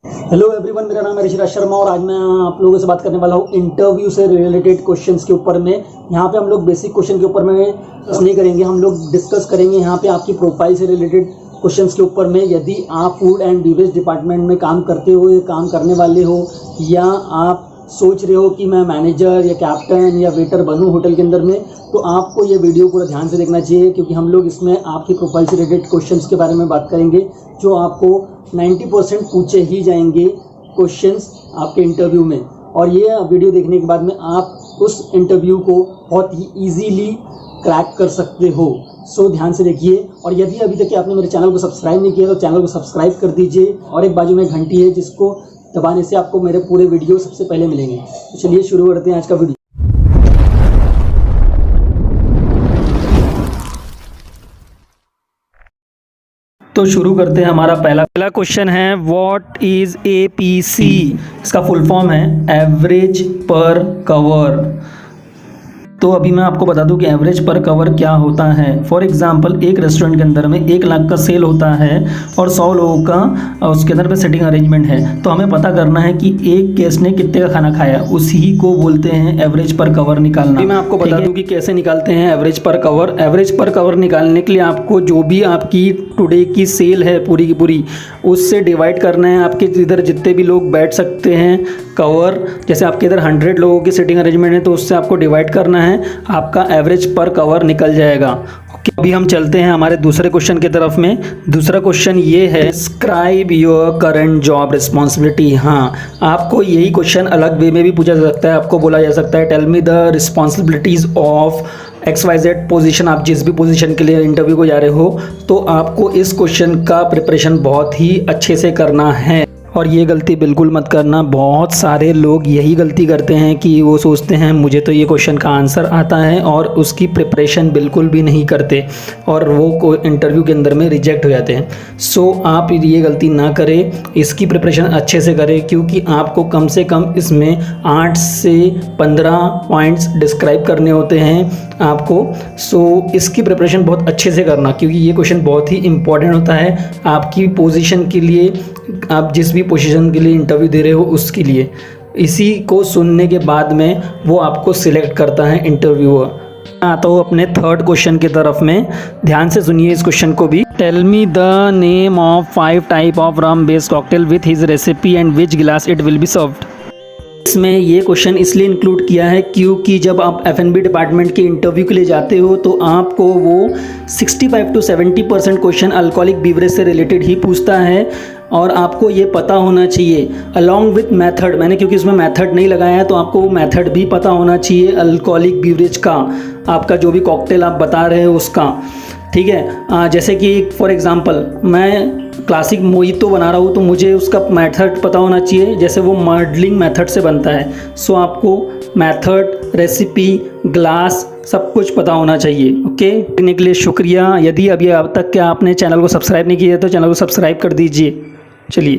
Hello everyone, मेरा नाम है ऋषिराज शर्मा और आज मैं आप लोगों से बात करने वाला हूँ इंटरव्यू से रिलेटेड क्वेश्चंस के ऊपर में। यहाँ पे हम लोग बेसिक क्वेश्चन के ऊपर में नहीं करेंगे, हम लोग डिस्कस करेंगे यहाँ पे आपकी प्रोफाइल से रिलेटेड क्वेश्चंस के ऊपर में। यदि आप फूड एंड बीवरेज डिपार्टमेंट में काम करते हो या काम करने वाले हो, या आप सोच रहे हो कि मैं मैनेजर या कैप्टन या वेटर बनूं होटल के अंदर में, तो आपको ये वीडियो पूरा ध्यान से देखना चाहिए, क्योंकि हम लोग इसमें आपकी प्रोफाइल से रिलेटेड क्वेश्चंस के बारे में बात करेंगे जो आपको 90% पूछे ही जाएंगे क्वेश्चंस आपके इंटरव्यू में। और ये वीडियो देखने के बाद में आप उस इंटरव्यू को बहुत ही ईजीली क्रैक कर सकते हो। सो ध्यान से देखिए, और यदि अभी तक आपने मेरे चैनल को सब्सक्राइब नहीं किया तो चैनल को सब्सक्राइब कर दीजिए, और एक बाजू में घंटी है जिसको दबाने से आपको मेरे पूरे वीडियो सबसे पहले मिलेंगे। तो चलिए शुरू करते हैं आज का वीडियो। तो शुरू करते हैं। हमारा पहला क्वेश्चन है, व्हाट इज APC? इसका फुल फॉर्म है एवरेज पर कवर। तो अभी मैं आपको बता दूं कि एवरेज पर कवर क्या होता है। फॉर एग्जांपल, एक रेस्टोरेंट के अंदर में 1 लाख का सेल होता है और 100 लोगों का उसके अंदर पे सेटिंग अरेंजमेंट है, तो हमें पता करना है कि एक गेस्ट ने कितने का खाना खाया, उसी को बोलते हैं एवरेज पर कवर निकालना। अभी मैं आपको बता दूं कि कैसे निकालते हैं एवरेज पर कवर। एवरेज पर कवर निकालने के लिए आपको जो भी आपकी टुडे की सेल है पूरी की पूरी, उससे डिवाइड करना है आपके इधर जितने भी लोग बैठ सकते हैं कवर। जैसे आपके इधर 100 लोगों की सीटिंग अरेंजमेंट है तो उससे आपको डिवाइड करना है, आपका एवरेज पर कवर निकल जाएगा। ओके, अभी हम चलते हैं हमारे दूसरे क्वेश्चन की तरफ में। दूसरा क्वेश्चन ये है, describe your current job responsibility. हाँ, आपको यही क्वेश्चन अलग वे में भी पूछा जा सकता है। आपको बोला जा सकता है, tell me the responsibilities of XYZ position. आप जिस भी पोजीशन के लिए इंटरव्यू को जा रहे हो, तो आपको इस क्वेश्चन का प्रिपरेशन बहुत ही अच्छे से करना है। और ये गलती बिल्कुल मत करना। बहुत सारे लोग यही गलती करते हैं कि वो सोचते हैं मुझे तो ये क्वेश्चन का आंसर आता है, और उसकी प्रिपरेशन बिल्कुल भी नहीं करते और वो इंटरव्यू के अंदर में रिजेक्ट हो जाते हैं। सो आप ये गलती ना करें, इसकी प्रिपरेशन अच्छे से करें, क्योंकि आपको कम से कम इसमें 8 से 15 पॉइंट्स डिस्क्राइब करने होते हैं आपको। सो इसकी प्रिपरेशन बहुत अच्छे से करना, क्योंकि ये क्वेश्चन बहुत ही इंपॉर्टेंट होता है आपकी पोजीशन के लिए, आप जिस भी पोजीशन के लिए इंटरव्यू दे रहे हो उसके लिए। इसी को सुनने के बाद में वो आपको सिलेक्ट करता है इंटरव्यूअर। आता हूँ अपने थर्ड क्वेश्चन की तरफ में। ध्यान से सुनिए इस क्वेश्चन को भी। Tell me the name of 5 type of rum based cocktail with his recipe and which glass it will be served. इसमें ये क्वेश्चन इसलिए इंक्लूड किया है क्योंकि जब आप F&B डिपार्टमेंट के इंटरव्यू के लिए जाते हो तो आपको वो 65 to 70% क्वेश्चन अल्कोहलिक बीवरेज से रिलेटेड ही पूछता है, और आपको ये पता होना चाहिए अलॉन्ग विथ मेथड। मैंने क्योंकि इसमें मेथड नहीं लगाया है तो आपको मेथड भी पता होना चाहिए अल्कोहलिक बीवरेज का, आपका जो भी कॉकटेल आप बता रहे हो उसका। ठीक है, जैसे कि फॉर एग्जांपल मैं क्लासिक मोहितो बना रहा हूँ तो मुझे उसका मेथड पता होना चाहिए, जैसे वो मॉडलिंग मेथड से बनता है। सो आपको मेथड, रेसिपी, ग्लास सब कुछ पता होना चाहिए। ओके, देखने के लिए शुक्रिया। यदि अभी अब तक क्या आपने चैनल को सब्सक्राइब नहीं किया तो चैनल को सब्सक्राइब कर दीजिए। चलिए।